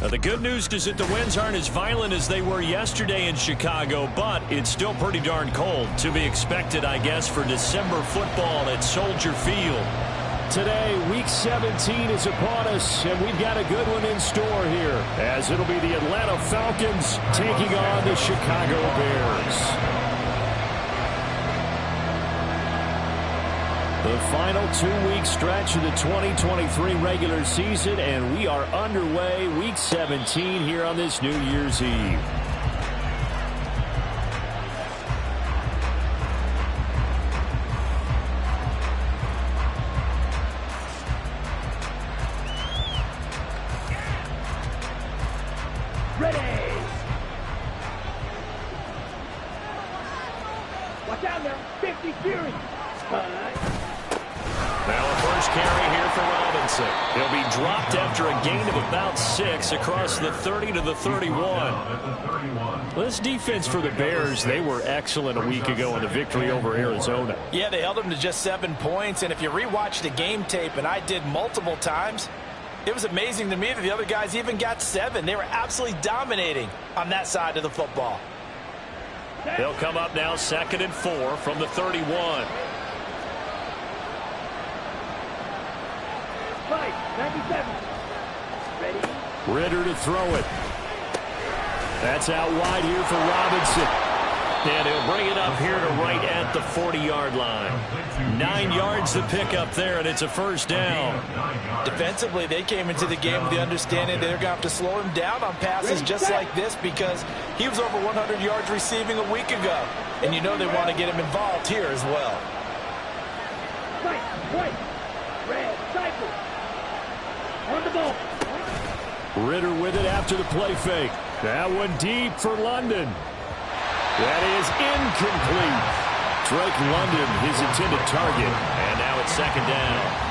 Now, the good news is that the winds aren't as violent as they were yesterday in Chicago, but it's still pretty darn cold. To be expected, I guess, for December football at Soldier Field. Today, Week 17 is upon us, and we've got a good one in store here, as it'll be the Atlanta Falcons taking on the Chicago Bears. The final 2-week stretch of the 2023 regular season, and we are underway Week 17 here on this New Year's Eve. Ready! Watch out now, 50 Fury! Now a first carry here for Robinson. He'll be dropped after a gain of about 6 across the 30 to the 31. Well, this defense for the Bears, they were excellent a week ago in the victory over Arizona. Yeah, they held them to just 7 points, and if you rewatch the game tape, and I did multiple times, it was amazing to me that the other guys even got 7. They were absolutely dominating on that side of the football. They'll come up now 2nd and 4 from the 31. 97. Ready? Ritter to throw it. That's out wide here for Robinson. And he'll bring it up here to right at the 40-yard line. 9 yards to pick up there, and it's a first down. Defensively, they came into the game with the understanding they're going to have to slow him down on passes just like this because he was over 100 yards receiving a week ago. And you know they want to get him involved here as well. White, red, cycle. On the ball. Ritter with it after the play fake. That one deep for London. That is incomplete. Drake London, his intended target. And now it's 2nd down.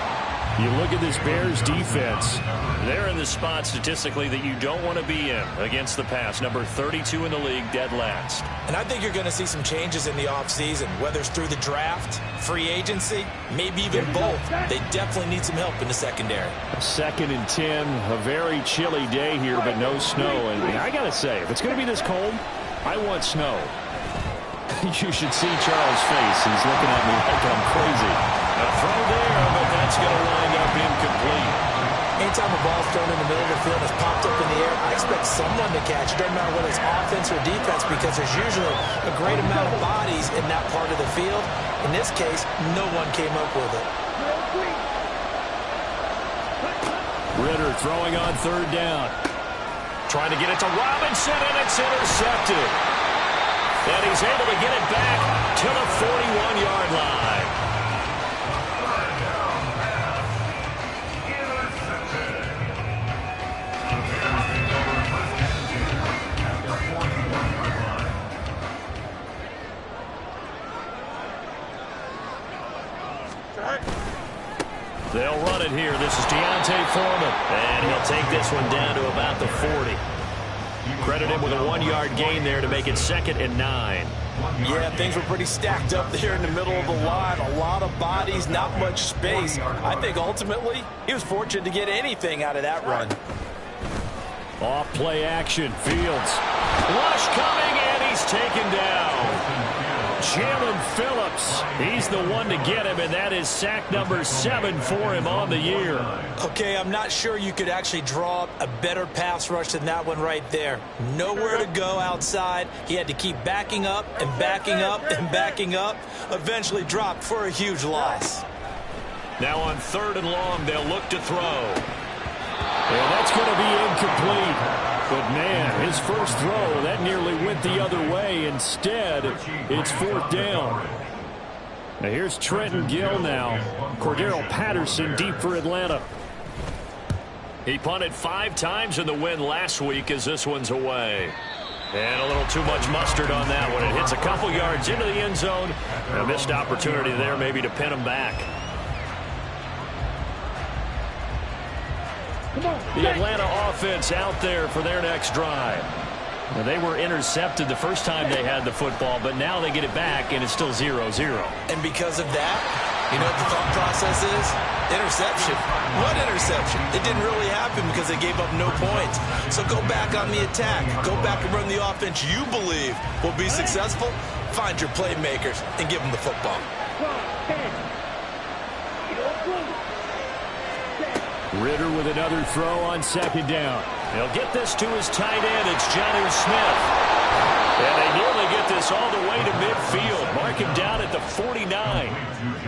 You look at this Bears defense. They're in the spot statistically that you don't want to be in against the pass. Number 32 in the league, dead last. And I think you're going to see some changes in the offseason, whether it's through the draft, free agency, maybe even both. They definitely need some help in the secondary. 2nd and 10, a very chilly day here, but no snow. And I got to say, if it's going to be this cold, I want snow. You should see Charles' face. He's looking at me like I'm crazy. A throw there, but that's going to wind up incomplete. Anytime a ball's thrown in the middle of the field and it's popped up in the air, I expect someone to catch it. Doesn't matter whether it's offense or defense because there's usually a great amount of bodies in that part of the field. In this case, no one came up with it. Ritter throwing on 3rd down. Trying to get it to Robinson, and it's intercepted. And he's able to get it back to the 41-yard line. They'll run it here. This is Deontay Foreman. And he'll take this one down to about the 40. Credit him with a 1-yard gain there to make it 2nd and 9. Yeah, things were pretty stacked up there in the middle of the line. A lot of bodies, not much space. I think ultimately he was fortunate to get anything out of that run. Off play action. Fields. Rush coming, and he's taken down. Jalen Phillips. He's the one to get him, and that is sack number 7 for him on the year. Okay, I'm not sure you could actually draw up a better pass rush than that one right there. Nowhere to go outside. He had to keep backing up and backing up and backing up. Eventually dropped for a huge loss. Now on 3rd and long, they'll look to throw. And that's going to be incomplete. But, man, his first throw, that nearly went the other way. Instead, it's 4th down. Now, here's Trenton Gill now. Cordero Patterson deep for Atlanta. He punted 5 times in the win last week as this one's away. And a little too much mustard on that one. It hits a couple yards into the end zone. A missed opportunity there maybe to pin him back. The Atlanta offense out there for their next drive. Now, they were intercepted the first time they had the football, but now they get it back, and it's still 0-0. And because of that, You know what the thought process is? Interception. What interception? It didn't really happen because they gave up no points. So go back on the attack. Go back and run the offense you believe will be successful. Find your playmakers and give them the football. Ritter with another throw on second down. He'll get this to his tight end. It's Jonnu Smith. And they nearly get this all the way to midfield. Mark him down at the 49.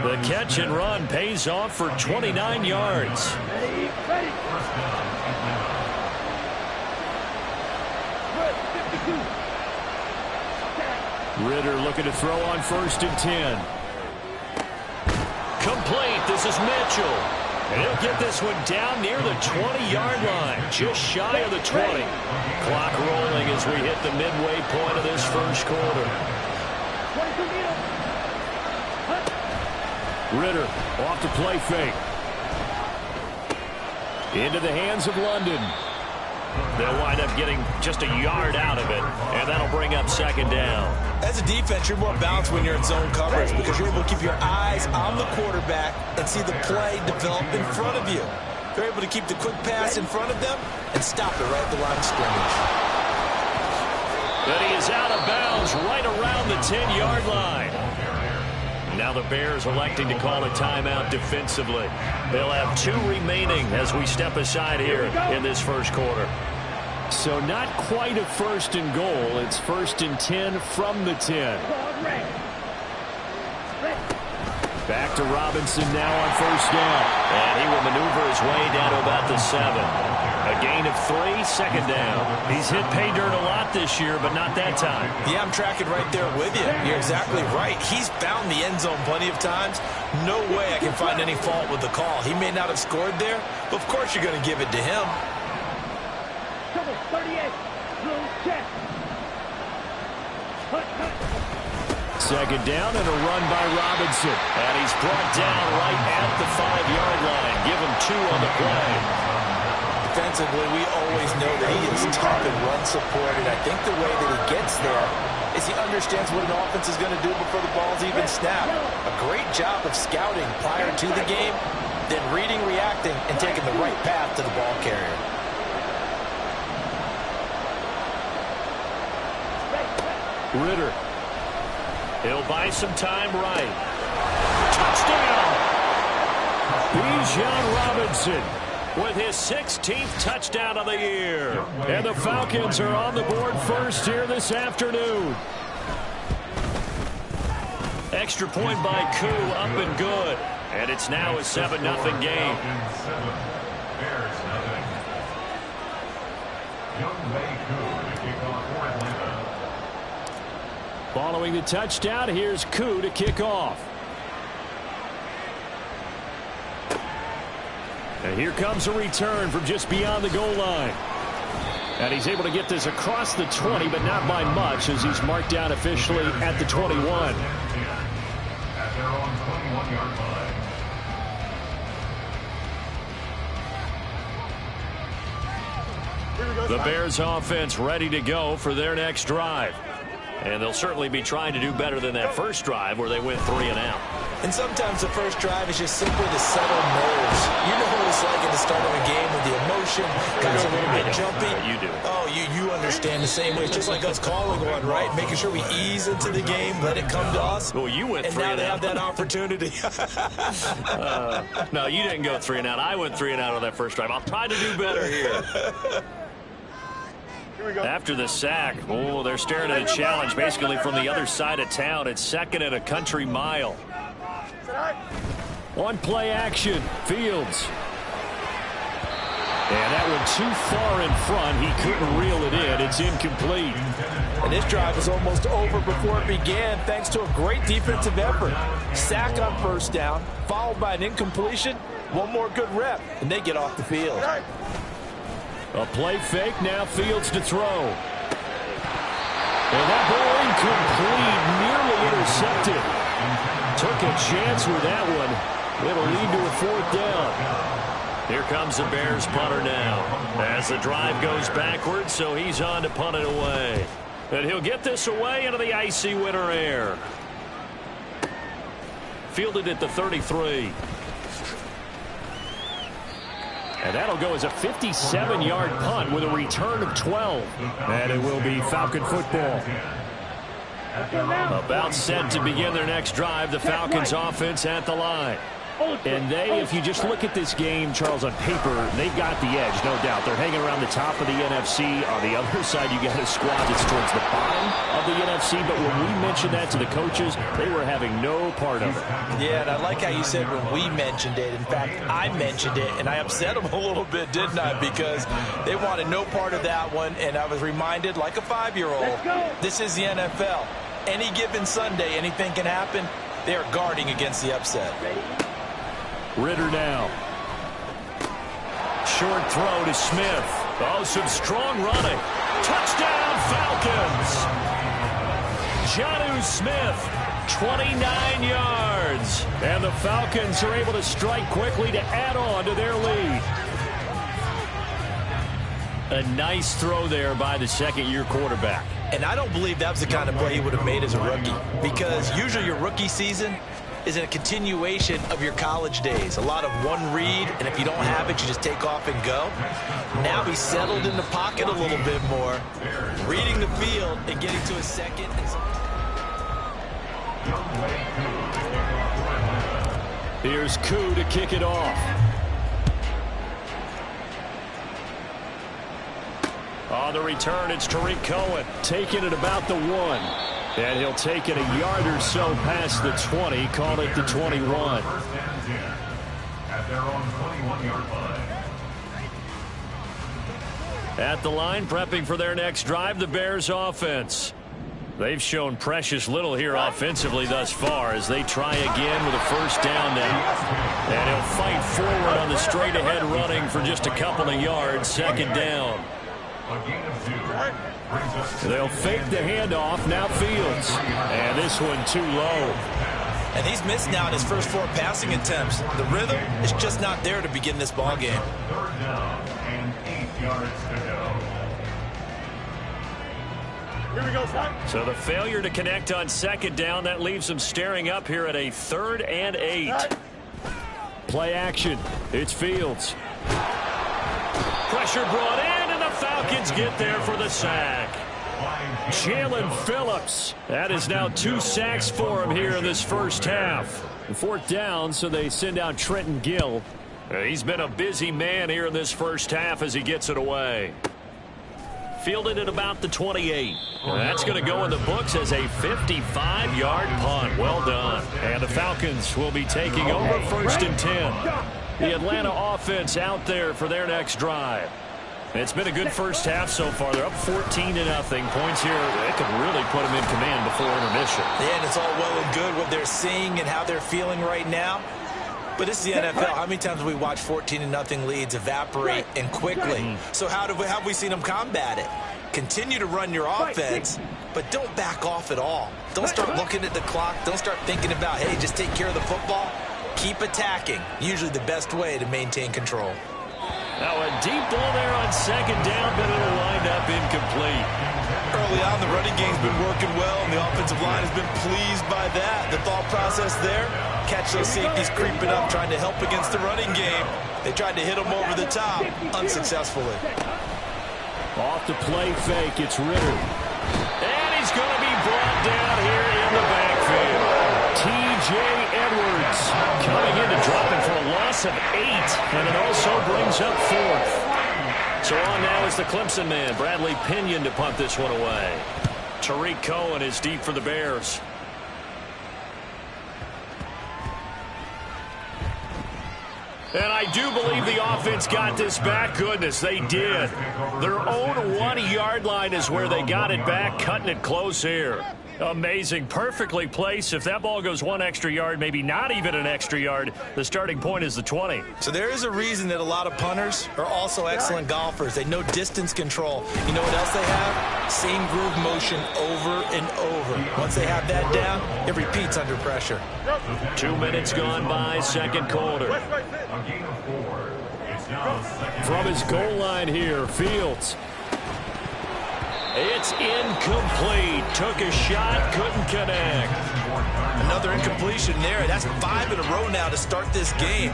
The catch and run pays off for 29 yards. Ritter looking to throw on 1st and 10. Complete. This is Mitchell. And he'll get this one down near the 20-yard line, just shy of the 20. Clock rolling as we hit the midway point of this first quarter. Ritter off to play fake. Into the hands of London. They'll wind up getting just a yard out of it, and that'll bring up second down. As a defense, you're more balanced when you're in zone coverage because you're able to keep your eyes on the quarterback and see the play develop in front of you. You're able to keep the quick pass in front of them and stop it right at the line of scrimmage. But he is out of bounds right around the 10-yard line. Now the Bears electing to call a timeout defensively. They'll have 2 remaining as we step aside here in this first quarter. So not quite a 1st and goal. It's 1st and 10 from the 10. Back to Robinson now on 1st down. And he will maneuver his way down to about the 7. A gain of 3, second down. He's hit pay dirt a lot this year, but not that time. Yeah, I'm tracking right there with you. You're exactly right. He's found the end zone plenty of times. No way I can find any fault with the call. He may not have scored there, but of course you're going to give it to him. 2nd down and a run by Robinson. And he's brought down right at the 5-yard line. Give him 2 on the play. Defensively, we always know that he is tough and run supported. I think the way that he gets there is he understands what an offense is going to do before the ball's even snapped. A great job of scouting prior to the game, then reading, reacting, and taking the right path to the ball carrier. Ritter. He'll buy some time right. Touchdown! Bijan Robinson with his 16th touchdown of the year. And the Falcons are on the board first here this afternoon. Extra point by Koo, up and good. And it's now a 7-0 game. Following the touchdown, here's Koo to kick off. And here comes a return from just beyond the goal line. And he's able to get this across the 20, but not by much, as he's marked down officially at the 21. At their own 21-yard line. The Bears offense ready to go for their next drive. And they'll certainly be trying to do better than that first drive where they went 3 and out. And sometimes the first drive is just simply to settle nerves. You know what it's like at the start of a game with the emotion, guys a little bit jumpy. You do. Oh, you understand the same way. It's just like us calling one, right? Making sure we ease into the game, let it come to us. Well, you went 3 and out. And now they have that opportunity. No, you didn't go 3 and out. I went 3 and out on that first drive. I'll try to do better here. After the sack, oh, they're staring at a challenge basically from the other side of town. It's 2nd and a country mile. On play action, Fields. And that one too far in front. He couldn't reel it in. It's incomplete. And this drive was almost over before it began thanks to a great defensive effort. Sack on 1st down, followed by an incompletion. One more good rep, and they get off the field. A play fake, now Fields to throw. And that ball incomplete, nearly intercepted. Took a chance with that one. It'll lead to a 4th down. Here comes the Bears punter now. As the drive goes backwards, so he's on to punt it away. And he'll get this away into the icy winter air. Fielded at the 33. And that'll go as a 57-yard punt with a return of 12. And it will be Falcon football. About set to begin their next drive, the Falcons offense at the line. And they, if you just look at this game, Charles, on paper, they've got the edge, no doubt. They're hanging around the top of the NFC. On the other side, you got a squad that's towards the bottom of the NFC. But when we mentioned that to the coaches, they were having no part of it. Yeah, and I like how you said when we mentioned it. In fact, I mentioned it, and I upset them a little bit, didn't I? Because they wanted no part of that one, and I was reminded, like a 5-year-old, this is the NFL. Any given Sunday, anything can happen. They are guarding against the upset. Ritter now. Short throw to Smith. Oh, some strong running. Touchdown, Falcons. Jonnu Smith, 29 yards. And the Falcons are able to strike quickly to add on to their lead. A nice throw there by the second-year quarterback. And I don't believe that was the kind of play he would have made as a rookie, because usually your rookie season is a continuation of your college days. A lot of one read, and if you don't have it, you just take off and go. Now he's settled in the pocket a little bit more, reading the field and getting to his second. Here's Koo to kick it off. On the return, it's Tariq Cohen. Taking it about the 1. And he'll take it a yard or so past the 20. Call it the 21. At their own 21-yard line. At the line, prepping for their next drive, the Bears offense. They've shown precious little here offensively thus far as they try again with a first down now. And he'll fight forward on the straight-ahead running for just a couple of yards, second down. They'll fake the handoff. Now Fields. And this one too low. And he's missed now in his first 4 passing attempts. The rhythm is just not there to begin this ball game. Third down and 8 yards to go. Here we go, son. So the failure to connect on second down, that leaves them staring up here at a 3rd and 8. Play action. It's Fields. Pressure brought in, and the Falcons get there for the sack. Jalen Phillips. That is now 2 sacks for him here in this first half. 4th down, so they send out Trenton Gill. He's been a busy man here in this first half as he gets it away. Fielded at about the 28. That's going to go in the books as a 55-yard punt. Well done. And the Falcons will be taking over 1st and 10. The Atlanta offense out there for their next drive. It's been a good first half so far. They're up 14-0. Points here, they could really put them in command before intermission. Yeah, and it's all well and good what they're seeing and how they're feeling right now. But this is the NFL. How many times have we watched 14-0 leads evaporate and quickly? So how have we seen them combat it? Continue to run your offense, but don't back off at all. Don't start looking at the clock. Don't start thinking about, hey, just take care of the football. Keep attacking. Usually the best way to maintain control. Now a deep ball there on second down, but it'll wind up incomplete. Early on, the running game's been working well, and the offensive line has been pleased by that. The thought process there, catch those safeties creeping up, trying to help against the running game. They tried to hit them over the top, unsuccessfully. Off the play fake, it's Ritter. And he's going to be brought down here in the backfield. T.J. Edwards coming in to drop him for a loss of 8, and it also brings up 4th. So on now is the Clemson man, Bradley Pinion, to punt this one away. Tariq Cohen is deep for the Bears. And I do believe the offense got this back. Goodness, they did. Their own 1-yard line is where they got it back, cutting it close here. Amazing. Perfectly placed. If that ball goes 1 extra yard, maybe not even an extra yard, the starting point is the 20. So there is a reason that a lot of punters are also excellent golfers. They know distance control. You know what else they have? Same groove motion over and over. Once they have that down, it repeats under pressure. 2 minutes gone by, second quarter. A gain of 4. It's now second. From his goal line here, Fields. It's incomplete. Took a shot, couldn't connect. Another incompletion there. That's 5 in a row now to start this game.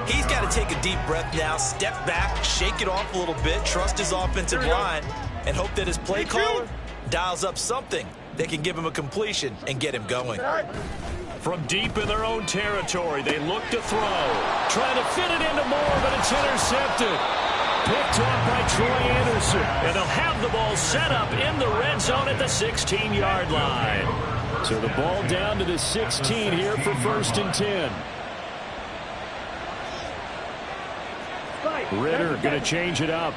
He's got to take a deep breath now, step back, shake it off a little bit, trust his offensive line, and hope that his play caller dials up something that can give him a completion and get him going. From deep in their own territory, they look to throw. Trying to fit it into Moore, but it's intercepted. Picked off by Troy Anderson. And they'll have the ball set up in the red zone at the 16-yard line. So the ball down to the 16 here for 1st and 10. Ritter going to change it up.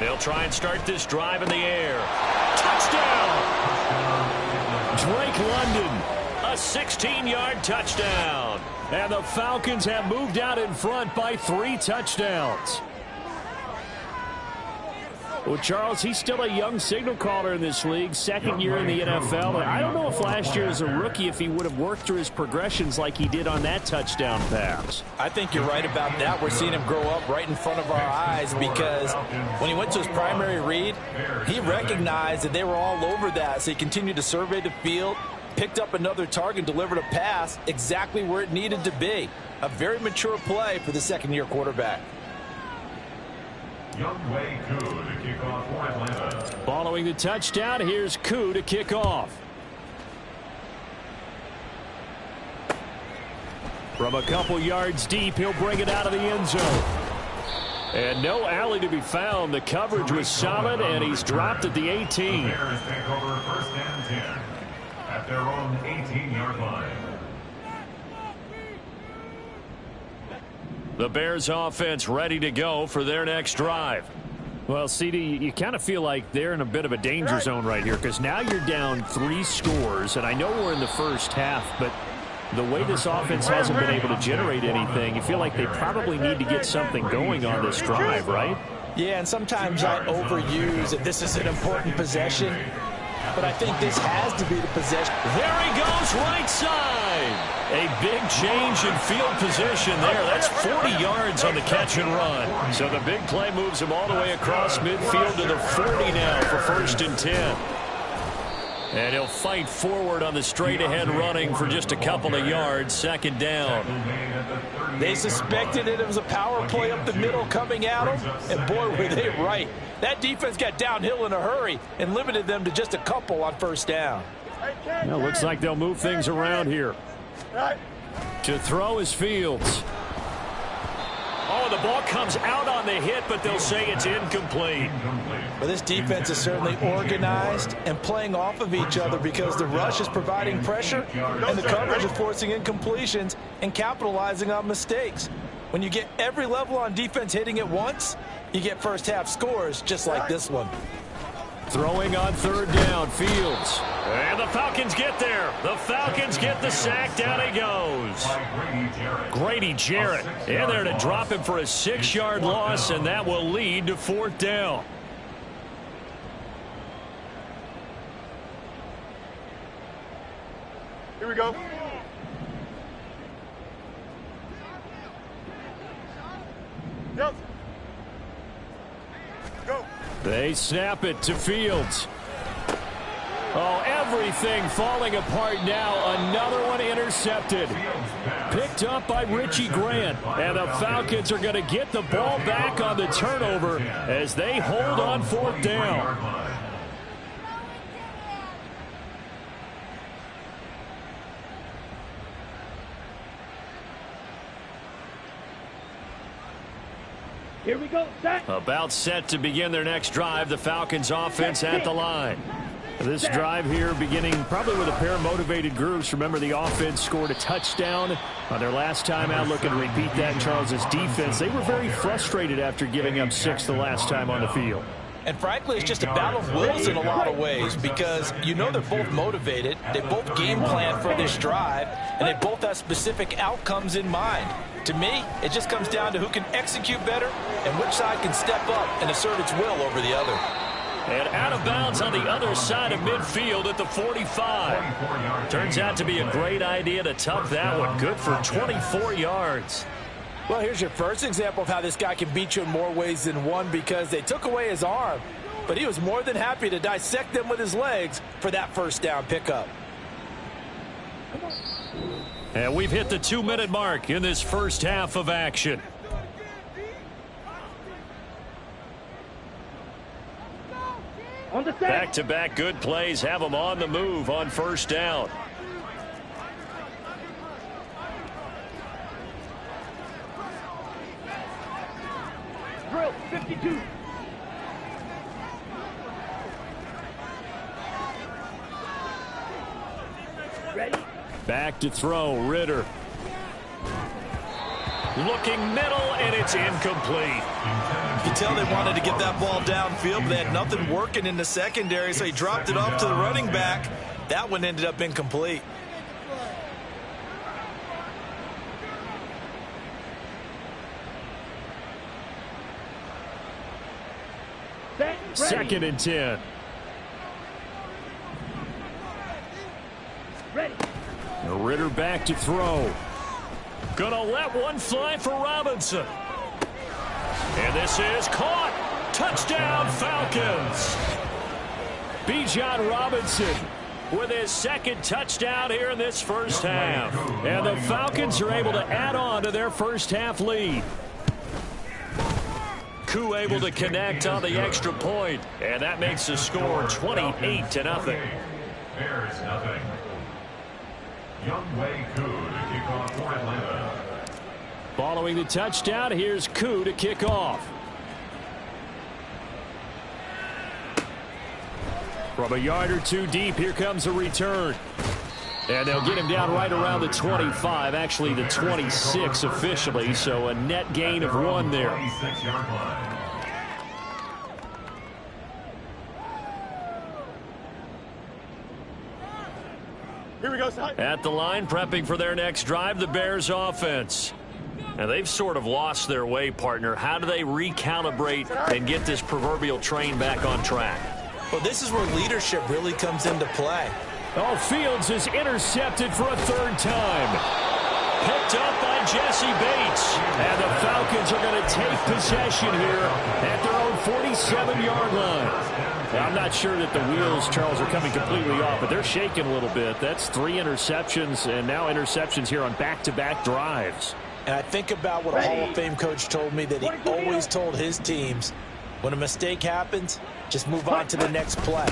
They'll try and start this drive in the air. Touchdown! Drake London, a 16-yard touchdown. And the Falcons have moved out in front by 3 touchdowns. Well, Charles, he's still a young signal caller in this league, 2nd year in the NFL. And I don't know if last year as a rookie if he would have worked through his progressions like he did on that touchdown pass. I think you're right about that. We're seeing him grow up right in front of our eyes because when he went to his primary read, he recognized that they were all over that. So he continued to survey the field, picked up another target, delivered a pass exactly where it needed to be. A very mature play for the 2nd-year quarterback. Youngway Koo to kick off for Atlanta. Following the touchdown, here's Koo to kick off. From a couple yards deep, he'll bring it out of the end zone. And no alley to be found. The coverage was solid, and he's dropped at the 18. The Bears take over 1st and 10 at their own 18-yard line. The Bears offense ready to go for their next drive. Well, CD, you kind of feel like they're in a bit of a danger zone right here because now you're down 3 scores, and I know we're in the first half, but the way this offense hasn't been able to generate anything, you feel like they probably need to get something going on this drive, right? Yeah, and sometimes I overuse that this is an important possession, but I think this has to be the possession. There he goes, right side. A big change in field position there. That's 40 yards on the catch and run. So the big play moves him all the way across midfield to the 40 now for 1st and 10. And he'll fight forward on the straight-ahead running for just a couple of yards, 2nd down. They suspected it was a power play up the middle coming at them, and boy, were they right. That defense got downhill in a hurry and limited them to just a couple on 1st down. Well, looks like they'll move things around here. To throw is Fields. Oh, the ball comes out on the hit, but they'll say it's incomplete. Well, this defense is certainly organized and playing off of each other because the rush is providing pressure and the coverage is forcing incompletions and capitalizing on mistakes. When you get every level on defense hitting at once, you get first half scores just like this one. Throwing on 3rd down, Fields. And the Falcons get there. The Falcons get the sack. Down he goes. Grady Jarrett in there to drop him for a 6-yard loss, and that will lead to 4th down. Here we go. Yep. Go. They snap it to Fields. Oh, everything falling apart now. Another one intercepted. Picked up by Richie Grant. And the Falcons are going to get the ball back on the turnover as they hold on 4th down. Here we go. Set. About set to begin their next drive. The Falcons offense at the line. This drive here beginning probably with a pair of motivated groups. Remember, the offense scored a touchdown on their last time out. Looking to repeat that in Charles's defense. They were very frustrated after giving up 6 the last time on the field. And frankly, it's just a battle of wills in a lot of ways because you know they're both motivated. They both game plan for this drive, and they both have specific outcomes in mind. To me, it just comes down to who can execute better and which side can step up and assert its will over the other. And out of bounds on the other side of midfield at the 45. Turns out to be a great idea to tuck that one. Good for 24 yards. Well, here's your first example of how this guy can beat you in more ways than one, because they took away his arm, but he was more than happy to dissect them with his legs for that first down pickup. And we've hit the 2-minute mark in this first half of action. On the set. Back-to-back good plays have them on the move on first down. Drill 52. Ready? Back to throw, Ritter. Looking middle, and it's incomplete. You can tell they wanted to get that ball downfield, but they had nothing working in the secondary, so he dropped it off to the running back. That one ended up incomplete. Set. Ready. 2nd and 10. Ready. Ritter back to throw. Gonna let one fly for Robinson. And this is caught. Touchdown, Falcons. Bijan Robinson With his second touchdown here in this first half. And the Falcons are able to add on to their first half lead. Koo able to connect on the extra point, and that makes the score 28-0. Bears nothing. Young Wei Koo to kick off for Atlanta. Following the touchdown, here's Koo to kick off. From a yard or two deep, here comes a return. And they'll get him down right around the 25, actually the 26 officially, so a net gain of 1 there. 26-yard line. Here we go, son. At the line, prepping for their next drive, the Bears offense. And they've sort of lost their way, partner. How do they recalibrate and get this proverbial train back on track? Well, this is where leadership really comes into play. Oh, Fields is intercepted for a 3rd time. Picked up by Jesse Bates. And the Falcons are going to take possession here at their own 47-yard line. Now, I'm not sure that the wheels, Charles, are coming completely off, but they're shaking a little bit. That's 3 interceptions, and now interceptions here on back-to-back drives. And I think about what a Hall of Fame coach told me that he always told his teams, when a mistake happens, just move on to the next play.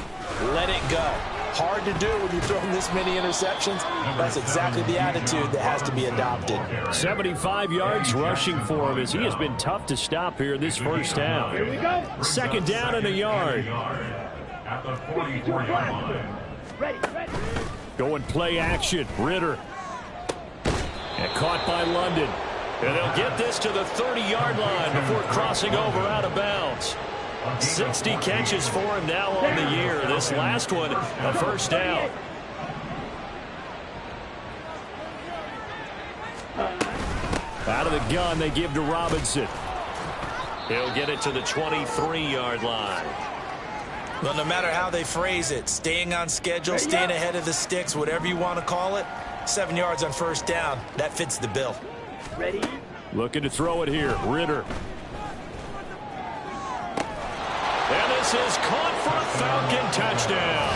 Let it go. Hard to do when you're throwing this many interceptions. That's exactly the attitude that has to be adopted. 75 yards rushing for him as he has been tough to stop here in this first half. Here we go. 2nd down and a yard. At the 44-yard line. Ready, ready. Going play action. Ritter. And caught by London. And they'll get this to the 30-yard line before crossing over out of bounds. 60 catches for him now on the year. This last one, a first down. Out of the gun, they give to Robinson. He'll get it to the 23-yard line. Well, no matter how they phrase it, staying on schedule, staying ahead of the sticks, whatever you want to call it, 7 yards on first down, that fits the bill. Ready. Looking to throw it here. Ritter. And this is caught for a Falcon touchdown.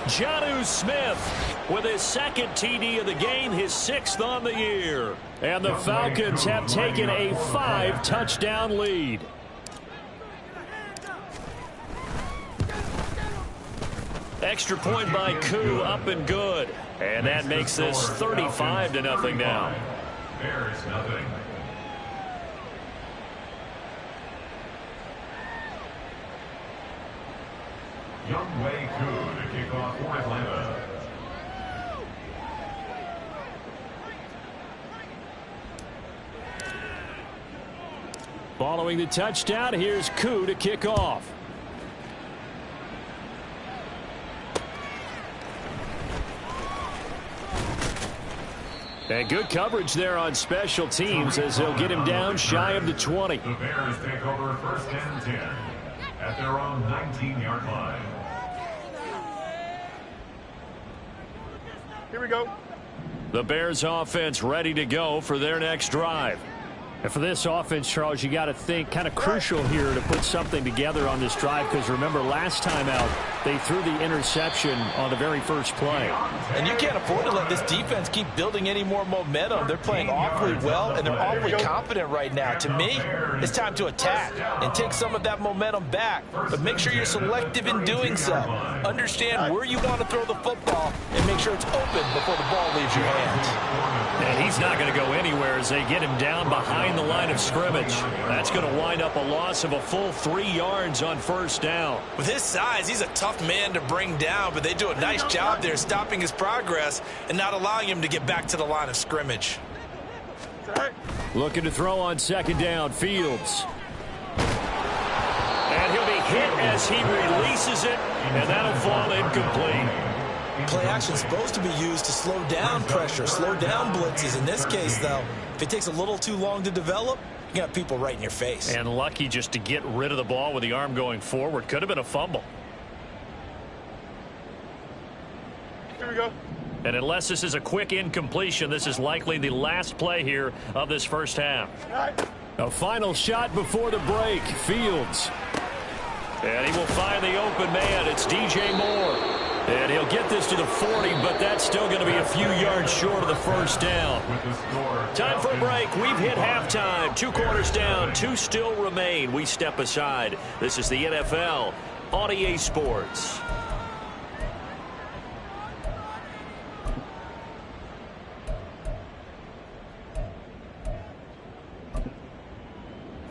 Jonnu Smith with his 2nd TD of the game, his 6th on the year. And the Falcons have taken a 5-touchdown lead. Extra point by Koo, up and good. And that makes this 35-0 now. Bears nothing. Young Wei Koo to kick off for Atlanta. Following the touchdown, here's Koo to kick off. And good coverage there on special teams as they'll get him down shy of the 20. The Bears take over 1st and 10 at their own 19-yard line. Here we go. The Bears offense ready to go for their next drive. And for this offense, Charles, you got to think kind of crucial here to put something together on this drive, because remember last time out they threw the interception on the very first play. And you can't afford to let this defense keep building any more momentum. They're playing awfully well, and they're awfully confident right now. To me, it's time to attack and take some of that momentum back. But make sure you're selective in doing so. Understand where you want to throw the football and make sure it's open before the ball leaves your hands. And he's not going to go anywhere as they get him down behind the line of scrimmage. That's going to wind up a loss of a full 3 yards on first down. With his size, he's a tough man to bring down, but they do a nice job there stopping his progress and not allowing him to get back to the line of scrimmage. Looking to throw on second down, Fields. And he'll be hit as he releases it, and that'll fall incomplete. Play action is supposed to be used to slow down pressure, slow down blitzes. In this case, though, if it takes a little too long to develop, you got people right in your face. And lucky just to get rid of the ball with the arm going forward. Could have been a fumble. Here we go. And unless this is a quick incompletion, this is likely the last play here of this first half. A final shot before the break, Fields. And he will find the open man. It's DJ Moore. And he'll get this to the 40, but that's still going to be a few yards short of the first down. Time for a break. We've hit halftime. 2 quarters down. 2 still remain. We step aside. This is the NFL on EA Sports.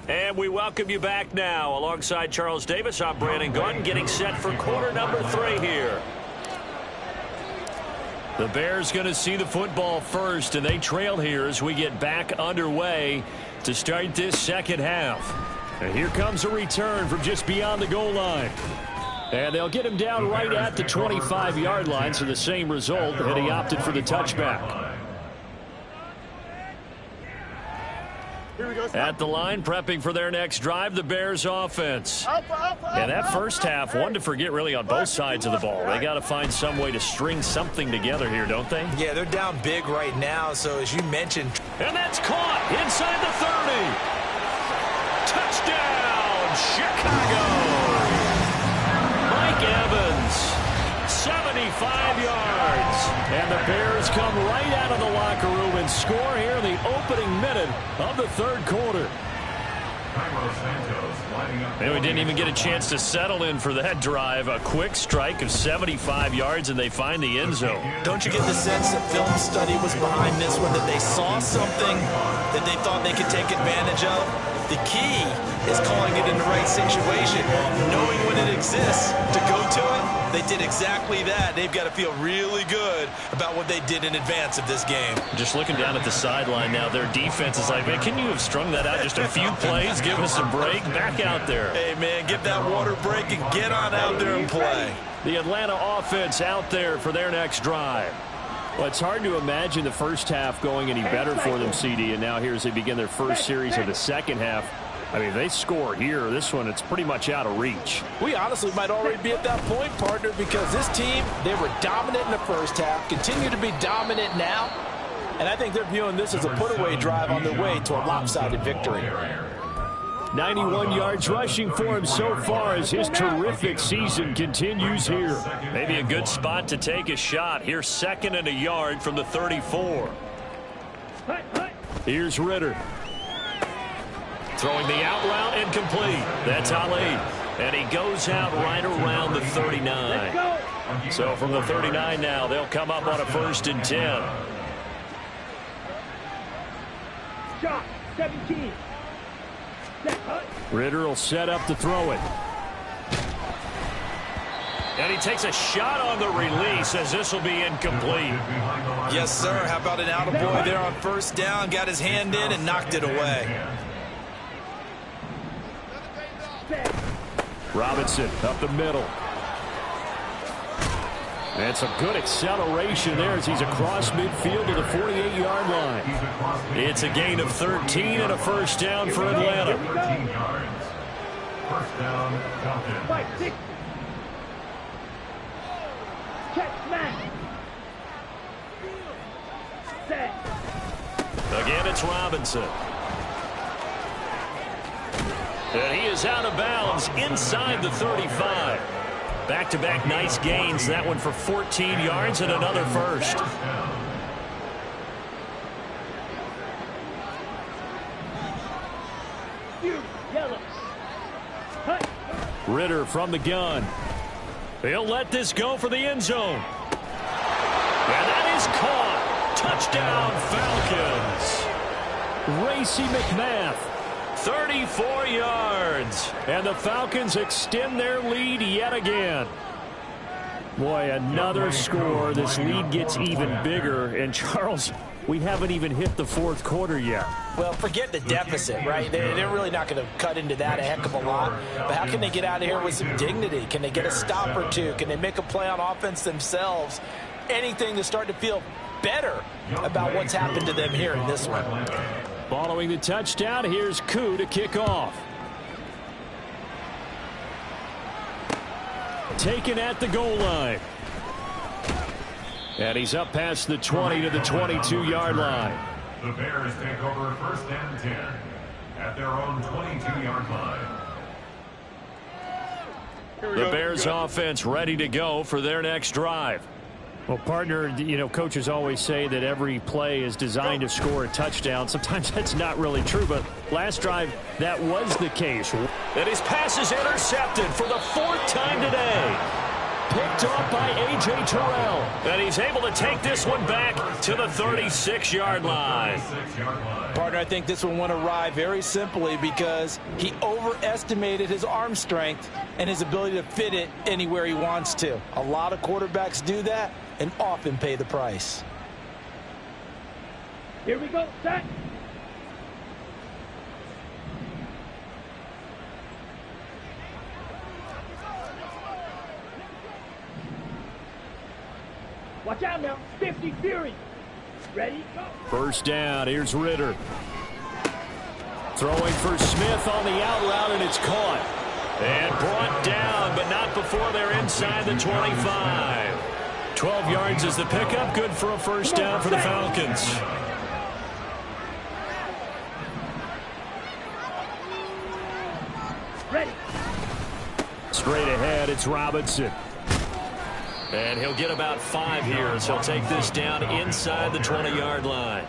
And we welcome you back now. Alongside Charles Davis, I'm Brandon Gaudin, getting set for quarter number 3 here. The Bears going to see the football first, and they trail here as we get back underway to start this second half. And here comes a return from just beyond the goal line. And they'll get him down right at the 25-yard line, so the same result, and he opted for the touchback. At the line, prepping for their next drive, the Bears offense. And that first half, one to forget really on both sides of the ball. They got to find some way to string something together here, don't they? Yeah, they're down big right now, so as you mentioned. And that's caught inside the 30. Touchdown, Chicago. Mike Evans, 75 yards. And the Bears come right out of the locker room and score here in the opening minute of the third quarter. And we didn't even get a chance to settle in for that drive. A quick strike of 75 yards, and they find the end zone. Don't you get the sense that film study was behind this one, that they saw something that they thought they could take advantage of? The key is calling it in the right situation, knowing when it exists to go to it. They did exactly that. They've got to feel really good about what they did in advance of this game. Just looking down at the sideline now, their defense is like, man, can you have strung that out just a few plays? Give us a break. Back out there. Hey, man, give that water break and get on out there and play. The Atlanta offense out there for their next drive. Well, it's hard to imagine the first half going any better for them, CD, and now here as they begin their first series of the second half. I mean, if they score here, this one, it's pretty much out of reach. We honestly might already be at that point, partner, because this team, they were dominant in the first half, continue to be dominant now, and I think they're viewing this as a put-away drive on their way to a lopsided victory. 91 yards rushing for him so far as his terrific season continues here. Maybe a good spot to take a shot. Here's 2nd and a yard from the 34. Here's Ritter. Throwing the out route incomplete. That's Ali. And he goes out right around the 39. So from the 39 now, they'll come up on a 1st and 10. Shot, 17. Ritter will set up to throw it. And he takes a shot on the release as this will be incomplete. Yes, sir. How about an attaboy there on 1st down? Got his hand in and knocked it away. Robinson up the middle. And some good acceleration there as he's across midfield to the 48-yard line. It's a gain of 13 and a 1st down for Atlanta. 13 yards. 1st down, Falcons. 5, 6. Check, smash. Set. Again, it's Robinson. And he is out of bounds inside the 35. Back-to-back nice gains. That one for 14 yards and another first. Ritter from the gun. He'll let this go for the end zone. And that is caught. Touchdown, Falcons. Racy McMath. 34 yards. And the Falcons extend their lead yet again. Boy, another score. This lead gets even bigger. And Charles, we haven't even hit the fourth quarter yet. Well, forget the deficit, right? They're really not going to cut into that a heck of a lot. But how can they get out of here with some dignity? Can they get a stop or two? Can they make a play on offense themselves? Anything to start to feel better about what's happened to them here in this one. Following the touchdown, here's Koo to kick off. Taken at the goal line. And he's up past the 20 to the 22-yard line. The Bears take over 1st and 10 at their own 22-yard line. The Bears offense ready to go for their next drive. Well, partner, you know, coaches always say that every play is designed to score a touchdown. Sometimes that's not really true, but last drive, that was the case. And his pass is intercepted for the 4th time today. Picked off by A.J. Terrell. And he's able to take this one back to the 36-yard line. Partner, I think this one went awry very simply because he overestimated his arm strength and his ability to fit it anywhere he wants to. A lot of quarterbacks do that and often pay the price. Here we go, set. Watch out now, 50 Fury. Ready, go. First down, here's Ritter. Throwing for Smith on the out route, and it's caught. And brought down, but not before they're inside the 25. 12 yards is the pickup. Good for a first down for the Falcons. Ready. Straight ahead, it's Robinson. And he'll get about 5 here as he'll take this down inside the 20-yard line.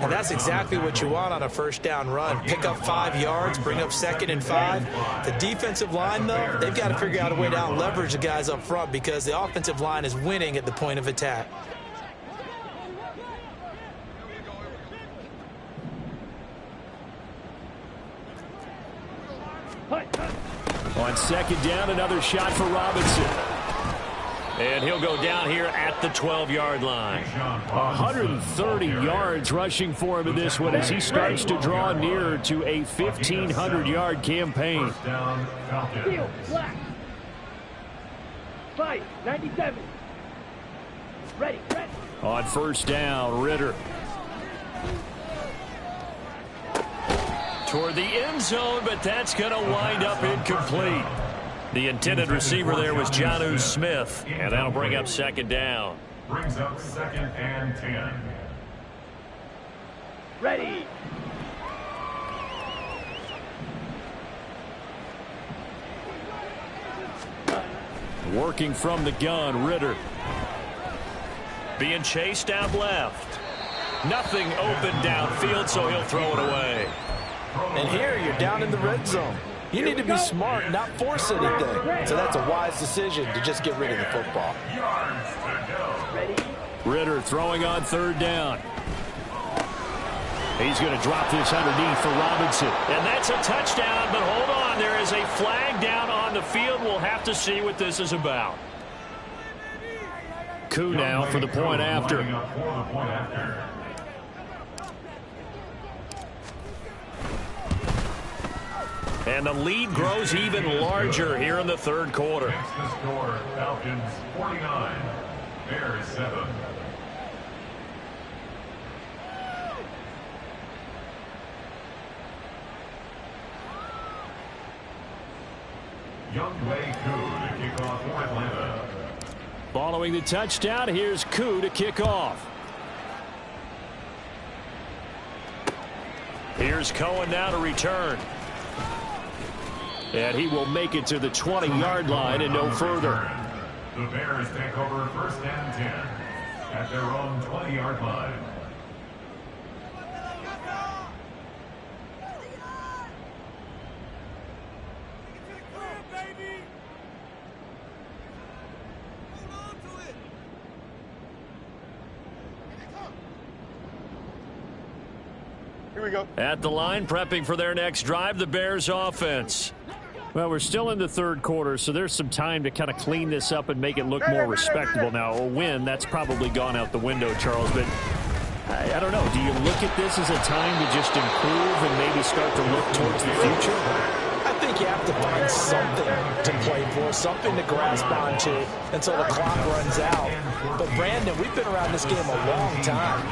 And that's exactly what you want on a first down run. Pick up 5 yards, bring up 2nd and 5. The defensive line, though, they've got to figure out a way to out-leverage the guys up front because the offensive line is winning at the point of attack. On 2nd down, another shot for Robinson. And he'll go down here at the 12-yard line. 130 yards rushing for him in this one as he starts to draw nearer to a 1,500-yard campaign. Field, black. Fight, 97. Ready, ready. On first down, Ritter. Toward the end zone, but that's going to wind up incomplete. The intended receiver there was Jonnu Smith, and that'll bring up 2nd down. Brings up 2nd and 10. Ready. Working from the gun, Ritter. Being chased out left. Nothing open downfield, so he'll throw it away. And here you're down in the red zone. You need to be smart, not force anything. So that's a wise decision to just get rid of the football. Ready. Ritter throwing on 3rd down. He's going to drop this underneath for Robinson. And that's a touchdown, but hold on. There is a flag down on the field. We'll have to see what this is about. Koo now for the point after. And the lead grows even larger here in the 3rd quarter. Next to score, Falcons 49, Bears 7. Young Wei Koo to kick off for Atlanta. Following the touchdown, here's Koo to kick off. Here's Cohen now to return. And he will make it to the 20-yard line and no further. The Bears take over 1st and 10 at their own 20-yard line. Here we go. At the line, prepping for their next drive, the Bears offense. Well, we're still in the third quarter, so there's some time to kind of clean this up and make it look more respectable. Now, a win, that's probably gone out the window, Charles, but I don't know. Do you look at this as a time to just improve and maybe start to look towards the future? I think you have to find something to play for, something to grasp onto until the clock runs out. But, Brandon, we've been around this game a long time.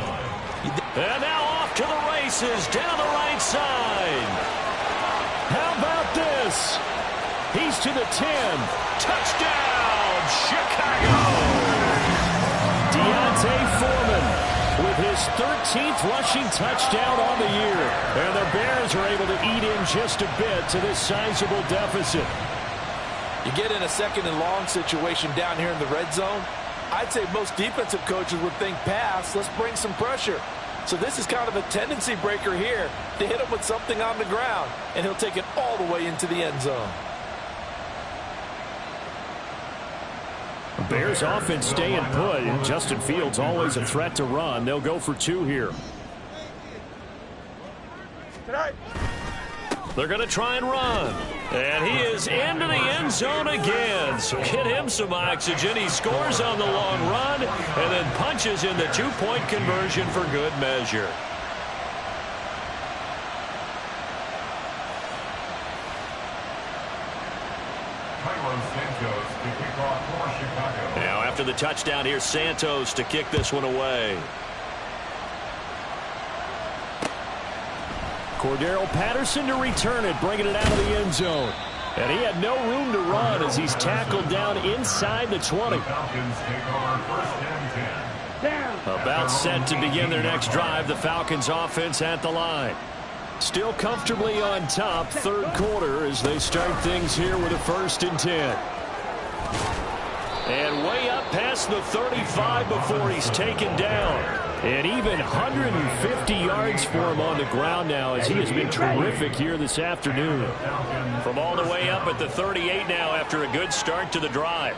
And now off to the races down the right side. How about this? He's to the 10. Touchdown, Chicago! Deontay Foreman with his 13th rushing touchdown on the year. And the Bears are able to eat in just a bit to this sizable deficit. You get in a 2nd and long situation down here in the red zone, I'd say most defensive coaches would think pass, let's bring some pressure. So this is kind of a tendency breaker here to hit him with something on the ground, and he'll take it all the way into the end zone. Bears offense staying put, and Justin Fields always a threat to run. They'll go for 2 here. They're going to try and run. And he is into the end zone again. So get him some oxygen. He scores on the long run and then punches in the 2-point conversion for good measure. Now after the touchdown, here's Santos to kick this one away. Cordero Patterson to return it, bringing it out of the end zone. And he had no room to run as he's tackled down inside the 20. About set to begin their next drive, the Falcons offense at the line. Still comfortably on top, third quarter as they start things here with a 1st and 10. And way up past the 35 before he's taken down. And even 150 yards for him on the ground now as he has been terrific here this afternoon. From all the way up at the 38 now after a good start to the drive.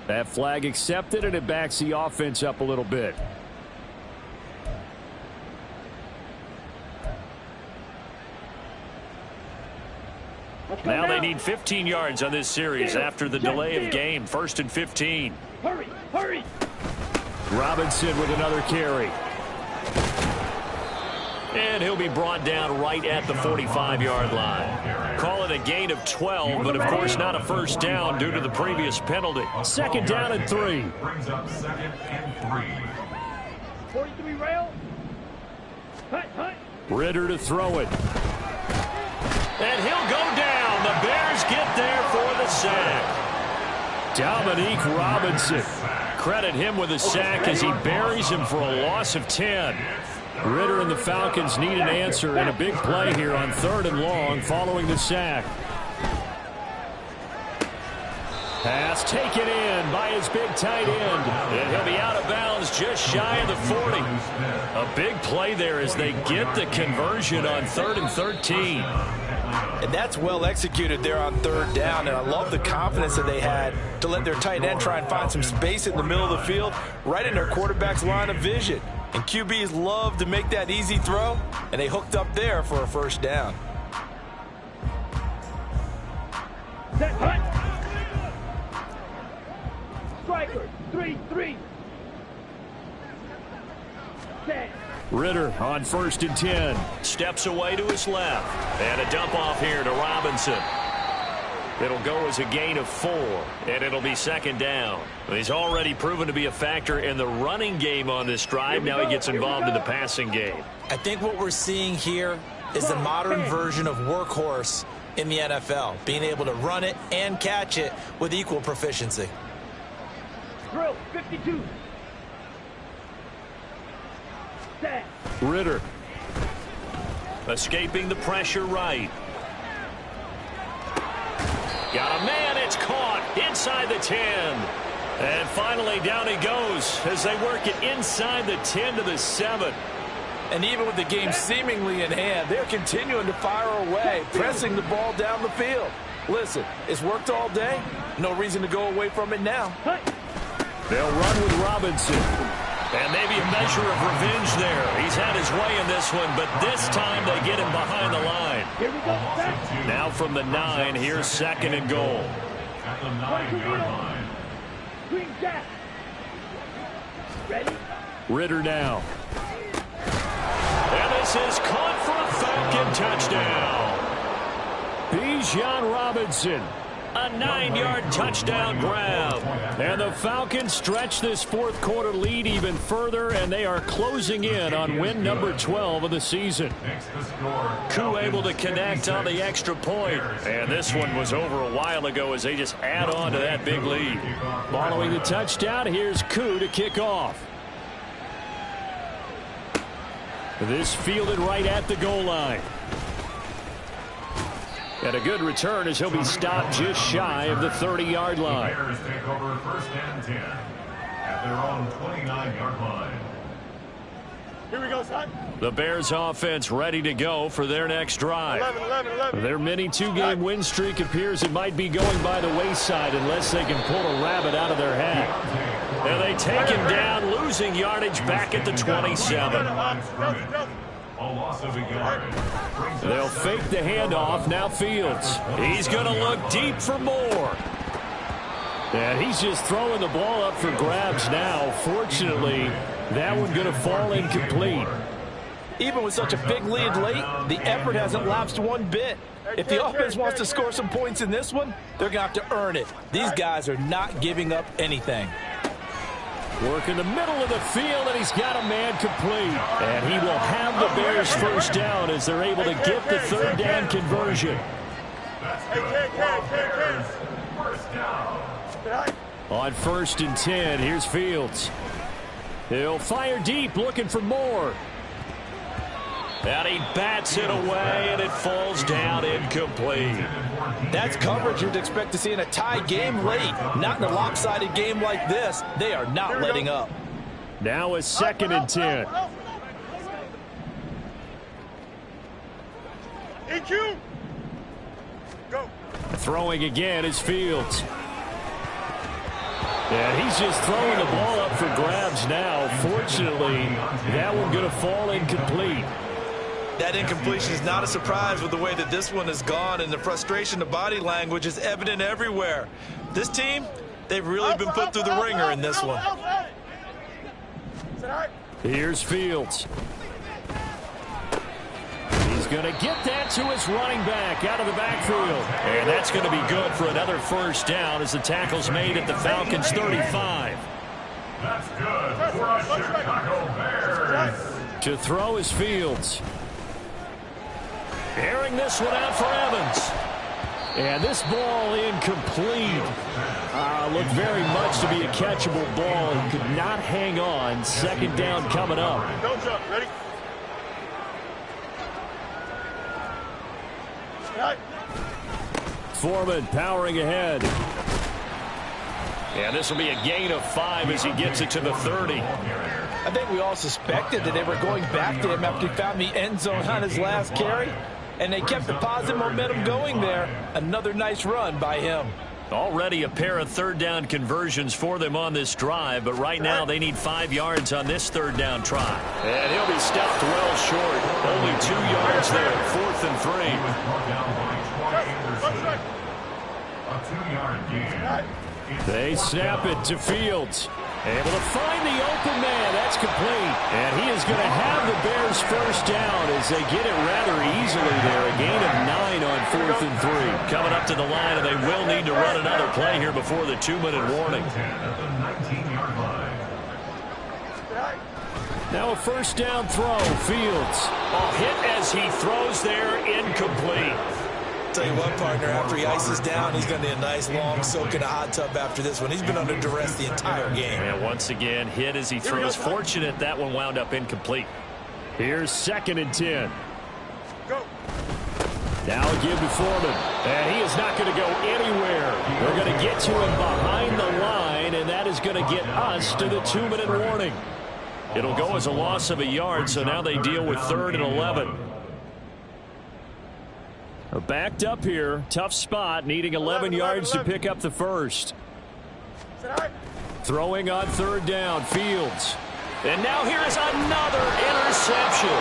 That flag accepted, and it backs the offense up a little bit. Now they need 15 yards on this series after the delay of game. 1st and 15. Hurry, hurry. Robinson with another carry. And he'll be brought down right at the 45-yard line. Call it a gain of 12, but of course not a first down due to the previous penalty. 2nd down and 3. Brings up 2nd and 3. 43 rail. Hut, hut. Ritter to throw it. And he'll go down. The Bears get there for the sack. Dominique Robinson. Credit him with a sack as he buries him for a loss of 10. Ritter and the Falcons need an answer and a big play here on 3rd and long following the sack. Pass taken in by his big tight end. And he'll be out of bounds just shy of the 40. A big play there as they get the conversion on 3rd and 13. And that's well executed there on 3rd down. And I love the confidence that they had to let their tight end try and find some space in the middle of the field, right in their quarterback's line of vision. And QBs love to make that easy throw, and they hooked up there for a 1st down. Set, hut. Striker, 3-3. Set. Ritter on 1st and 10. Steps away to his left. And a dump off here to Robinson. It'll go as a gain of 4, and it'll be second down. He's already proven to be a factor in the running game on this drive. Now he gets involved in the passing game. I think what we're seeing here is the modern version of workhorse in the NFL, being able to run it and catch it with equal proficiency. Drill 52. Set. Ritter. Escaping the pressure right. Got a man, it's caught inside the 10. And finally down he goes as they work it inside the 10 to the 7. And even with the game seemingly in hand, they're continuing to fire away, pressing the ball down the field. Listen, it's worked all day. No reason to go away from it now. They'll run with Robinson. And maybe a measure of revenge there. He's had his way in this one, but this time they get him behind the line. Here we go. Set. Now from the 9, here's second and goal. At the 9-yard line. Green jack. Ready? Ritter now. And this is caught for a Falcon touchdown. Bijan Robinson. A 9-yard touchdown grab. And the Falcons stretch this fourth quarter lead even further, and they are closing in on win number 12 of the season. Koo able to connect on the extra point. And this one was over a while ago as they just add on to that big lead. Following the touchdown, here's Koo to kick off. This fielded right at the goal line. And a good return as he'll be stopped just shy of the 30-yard line. The Bears take over first and 10 at their own 29-yard line. Here we go, son. The Bears offense ready to go for their next drive. 11. Their mini two-game win streak appears it might be going by the wayside unless they can pull a rabbit out of their hat. And they take him down, losing yardage back at the 27. A loss of a yard. They'll fake the handoff. Now Fields. He's going to look deep for more. And he's just throwing the ball up for grabs now. Fortunately, that one going to fall incomplete. Even with such a big lead late, the effort hasn't lapsed one bit. If the offense wants to score some points in this one, they're going to have to earn it. These guys are not giving up anything. Work in the middle of the field, and he's got a man complete. And he will have the Bears first down as they're able to get the third down conversion. First down. On first and 10, here's Fields. He'll fire deep, looking for more. And he bats it away, and it falls down incomplete. That's coverage you'd expect to see in a tie game late. Not in a lopsided game like this. They are not letting up. Now a second and 10. EQ. Go. Throwing again is Fields. And he's just throwing the ball up for grabs now. Fortunately, that one going to fall incomplete. That incompletion is not a surprise with the way that this one has gone, and the frustration, the body language is evident everywhere. This team, they've really been put through the ringer in this one. Here's Fields. He's going to get that to his running back out of the backfield. And that's going to be good for another first down as the tackle's made at the Falcons' 35. That's good for a Chicago Bears. To throw is Fields. Airing this one out for Evans. And this ball incomplete. Looked very much to be a catchable ball. He could not hang on. Second down coming up. Don't jump. Ready? Foreman powering ahead. And this will be a gain of 5 as he gets it to the 30. I think we all suspected that they were going back to him after he found the end zone on his last carry. And they kept the positive momentum going there. Another nice run by him. Already a pair of third down conversions for them on this drive, but right now they need 5 yards on this third down try. And he'll be stopped well short. Only 2 yards there, 4th and 3. A 2-yard gain. They snap it to Fields. Able to find the open man. That's complete. And he is going to have the Bears first down as they get it rather easily there. A gain of 9 on 4th and 3. coming up to the line, and they will need to run another play here before the 2-minute warning. At the 19-yard line. Now a first down throw. Fields. Hit as he throws there, incomplete. Tell you what, partner, after he ices down, he's going to need a nice long soak in a hot tub after this one. He's been under duress the entire game. And once again, hit as he throws. Fortunate that one wound up incomplete. Here's 2nd and 10. Go. Now a give to Foreman. And he is not going to go anywhere. They're going to get to him behind the line, and that is going to get us to the 2-minute warning. It'll go as a loss of a yard, so now they deal with 3rd and 11. They're backed up here. Tough spot, needing 11 yards to pick up the first. Throwing on 3rd down, Fields. And now here is another interception.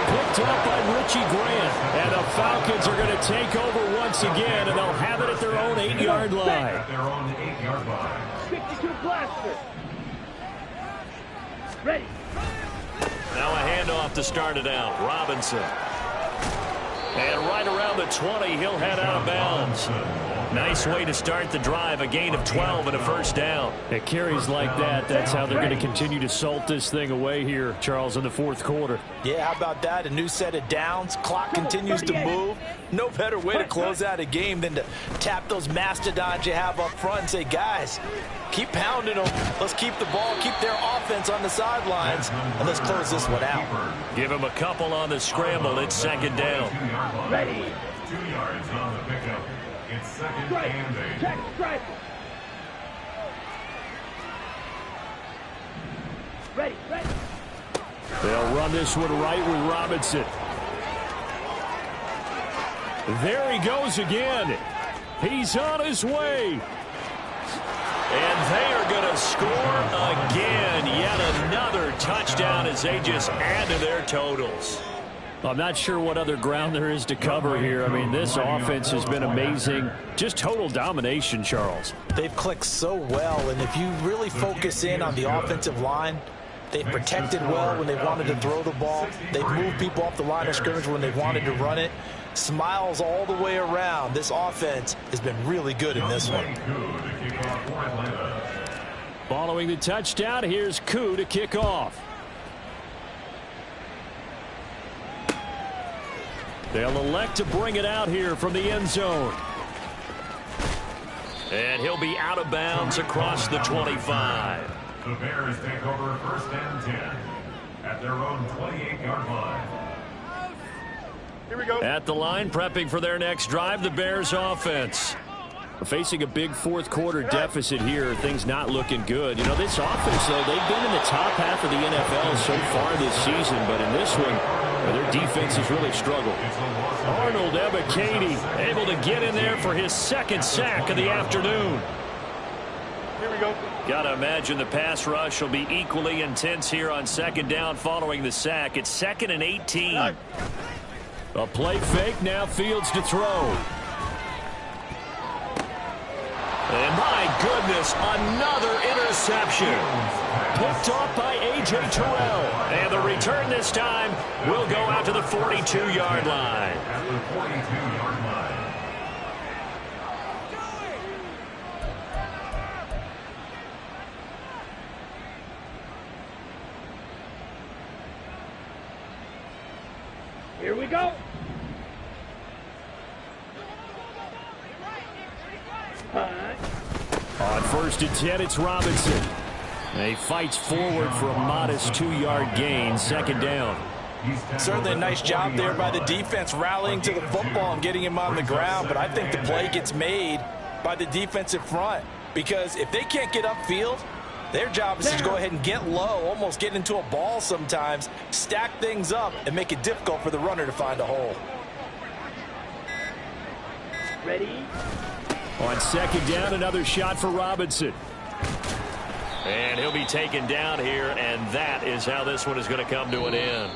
Picked up by Richie Grant. And the Falcons are going to take over once again, and they'll have it at their own 8-yard line. At their own 8-yard line. 62 blaster. Ready. Now a handoff to start it out. Robinson. And right around the 20, he'll head out of bounds. Nice way to start the drive. A gain of 12 and a first down. It carries like that. That's how they're going to continue to salt this thing away here, Charles, in the 4th quarter. Yeah, how about that? A new set of downs. Clock continues to move. No better way to close out a game than to tap those mastodons you have up front and say, guys, keep pounding them. Let's keep the ball, keep their offense on the sidelines, and let's close this one out. Give him a couple on the scramble. It's 2nd down. Ready. 2 yards on the pickup. It's 2nd Strike. and 8. Check. Strike. Ready. Ready. They'll run this one right with Robinson. There he goes again. He's on his way. And they are going to score again. Yet another touchdown as they just add to their totals. I'm not sure what other ground there is to cover here. I mean, this offense has been amazing. Just total domination, Charles. They've clicked so well, and if you really focus in on the offensive line, they've protected well when they wanted to throw the ball. They've moved people off the line of scrimmage when they wanted to run it. Smiles all the way around. This offense has been really good in this one. Following the touchdown, here's Koo to kick off. They'll elect to bring it out here from the end zone. And he'll be out of bounds across the 25. The Bears take over 1st and 10 at their own 28-yard line. Here we go. At the line, prepping for their next drive, the Bears offense. Facing a big 4th quarter deficit here, things not looking good. You know, this offense, though, they've been in the top half of the NFL so far this season, but in this one, their defense has really struggled. Arnold Ebiketie able to get in there for his 2nd sack of the afternoon. Here we go. Got to imagine the pass rush will be equally intense here on 2nd down following the sack. It's 2nd and 18. A play fake, now Fields to throw. And my goodness, another interception. Picked off by A.J. Terrell. And the return this time will go out to the 42-yard line. At the 42-yard line. Here we go. On 1st and 10, it's Robinson. And he fights forward for a modest 2-yard gain, 2nd down. Certainly a nice job there by the defense rallying to the football and getting him on the ground, but I think the play gets made by the defensive front because if they can't get upfield, their job is to go ahead and get low, almost get into a ball sometimes, stack things up, and make it difficult for the runner to find a hole. Ready. On 2nd down, another shot for Robinson. And he'll be taken down here, and that is how this one is going to come to an end.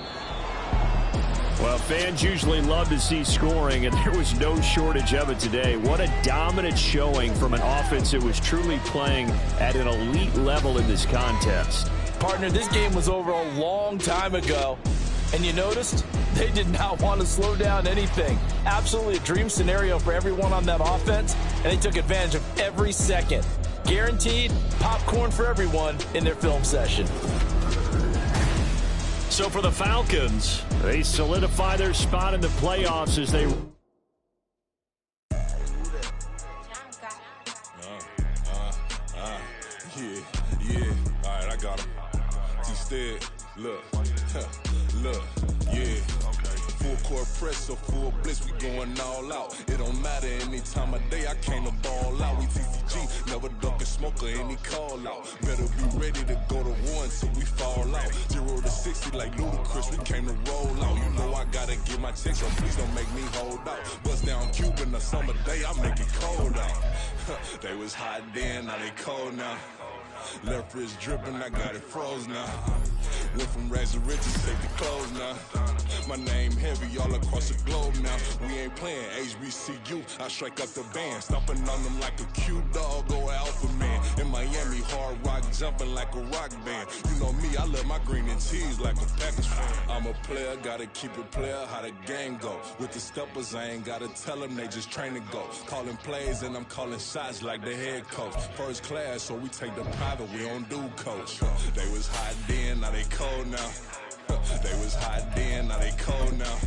Well, fans usually love to see scoring, and there was no shortage of it today. What a dominant showing from an offense that was truly playing at an elite level in this contest. Partner, this game was over a long time ago, And you noticed they did not want to slow down anything. Absolutely a dream scenario for everyone on that offense, and they took advantage of every second. Guaranteed popcorn for everyone in their film session. So for the Falcons, They solidify their spot in the playoffs as they... Yeah, all right, I got him. Instead, look, yeah. Full court press, so full blitz, we going all out. It don't matter any time of day, I came to ball out. We TCG, never duck a smoker, any call out. Better be ready to go to war until we fall out. 0 to 60 like Ludacris, we came to roll out. You know I gotta get my checks, so please don't make me hold out. Bust down Cuban a summer day, I make it cold out. They was hot then, now they cold now. Left wrist dripping, I got it froze now. Went from rags to riches, take the clothes now. My name heavy all across the globe now. We ain't playing HBCU, I strike up the band. Stomping on them like a cute dog or alpha man. In Miami, hard rock jumping like a rock band. You know me, I love my green and cheese like a Packers fan. I'm a player, gotta keep it player, how the game go. With the steppers, I ain't gotta tell them, they just train to go. Calling plays and I'm calling shots like the head coach. First class, so we take the private, we don't do coach. They was hot then, now they cold now. They was hot then, now they cold now.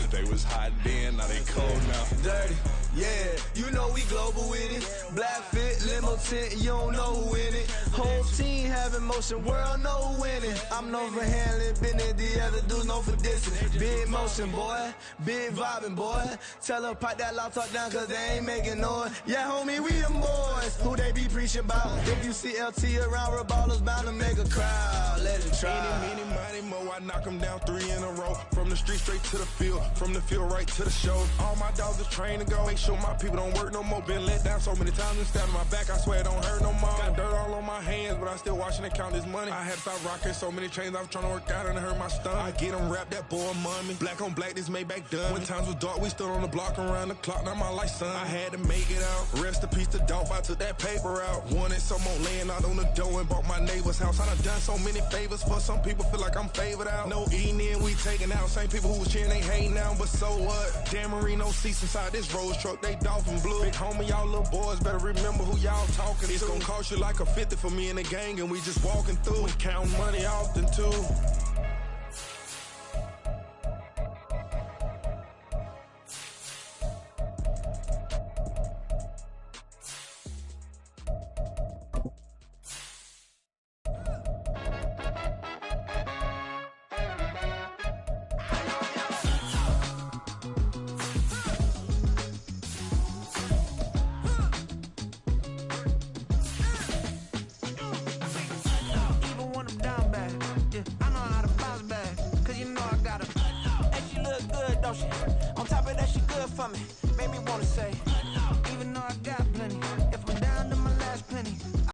They was hot then, now they cold now. Dirty, yeah, you know we global with it. Black fit, limo tint, you don't know who in it. Whole team having motion, world know who winning. I'm known for handling business, the other dudes known for dissing. Big motion, boy, big vibing, boy. Tell them pipe that loud talk down, cause they ain't making noise. Yeah, homie, we them boys, who they be preaching about. If you see LT around, Reballers bound to make a crowd. Let it try. Eeny, meeny, miny, mo, I knock them down 3 in a row. From the street straight to the field, from the field right to the show. All my dogs are trained to go. Make sure my people don't work no more. Been let down so many times and stabbed my back. I swear it don't hurt no more. Got dirt all on my hands, but I still watching and count this money. I had to stop rocking so many chains. I was trying to work out and it hurt my stomach. I get them wrapped, that boy mommy. Black on black, this Maybach done. When times was dark, we stood on the block around the clock. Now my life, son. I had to make it out. Rest in peace to dope. I took that paper out. Wanted some more laying out on the dough and bought my neighbor's house. I done done so many favors for some people. Feel like I'm favored out. No eating in, we taking out. Same people who was cheering, they hating now, but so what? Dan Marino seats inside this Rolls truck, they dolphin blue. Big homie, y'all little boys better remember who y'all talking to. It's gonna cost you like a 50 for me and the gang, and we just walking through and counting money often too. On top of that, she good for me. Made me wanna say, even though I got plenty,